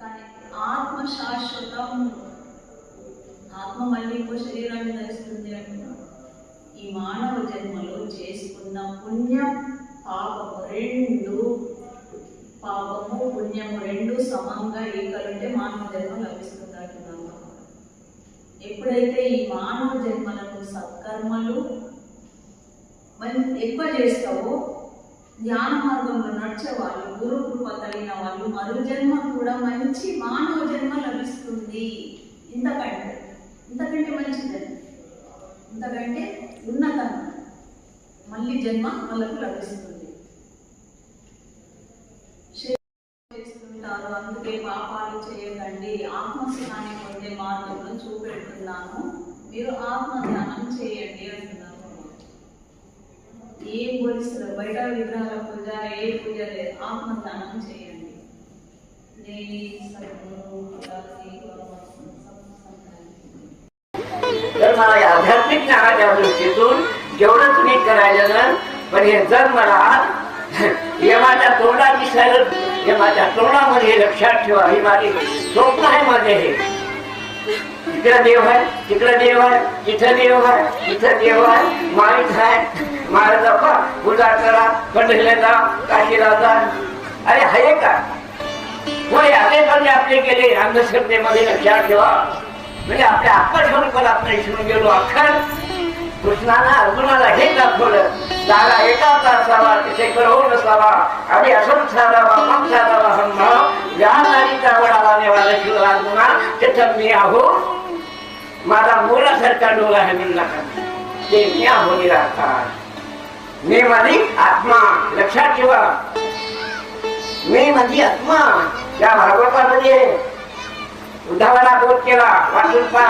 కానీ ఆత్మ శాశ్వతం. ఆత్మ మళ్ళీ ఇంకో శరీరాన్ని ధరిస్తుంది అంటున్నాడు. ఈ మానవ జన్మలో చేసుకున్న పుణ్యం పాపము పుణ్యము సమంగా ఏకలుంటే మానవ జన్మ లభిస్తుంది అంటున్నాను. ఎప్పుడైతే ఈ మానవ జన్మలకు సత్కర్మలు ఎక్కువ చేస్తావో, ధ్యాన మార్గంలో నడిచే వాళ్ళు, గురు కృప కలిగిన వాళ్ళు, మరు జన్మ కూడా మంచి మానవ జన్మ లభిస్తుంది. ఇంతకంటే మంచిదని, ఇంతకంటే ఉన్నతం మళ్ళీ జన్మ వాళ్ళకు లభిస్తుంది. చేస్తుంటారు, అందుకే పాపాలు చేయకండి, ఆత్మస్నానం పొందే మార్గంలో చూపెడుతున్నాను, మీరు ఆత్మ ధ్యానం చేయండి అంటున్నారు. ఏం పోలిస్తారు, బయట విగ్రహాల పూజ, ఏ పూజ లేదు, ఆత్మ ధ్యానం చేయండి. तर मला आध्यात्मिक ज्ञानाच्या दृष्टीतून जेवढं तुम्ही करायचं ना, पण हे जर मला यमाच्या तोंडाची सरळ यमाच्या तोंडामध्ये लक्षात ठेवा, ही माझी स्वप्न आहे. माझे हे इकडे देव आहे, तिकडे देव आहे, इथं देव आहे, इथं देव आहे, माहीत आहे. महाराज बाप्पा पूजा करा, पंढरीला जा, काशीला जा. अरे आहे का कोणी आले म्हणजे आपले गेले अंधश्रद्धेमध्ये लक्षात ठेवा. म्हणजे आपल्या आत्मशंकर आपण विसरून गेलो. अख्खर कृष्णानं अर्जुनाला हे दाखवलं, जागा एकाचा असावा, तिथे ग्रह नसावा, आणि असं साधावा, मग साधावा संभाव, ज्या नारीचा वडाला नेवाला शिव अर्जुना तिथं मी आहो. माझा मोलासारखा डोळा आहे मी नका, ते मी आहो निराकार. मी माझी आत्मा, लक्षात ठेवा, मी माझी आत्मा. या भागवतामध्ये उद्धवाला बोध केला, वाचून पहा.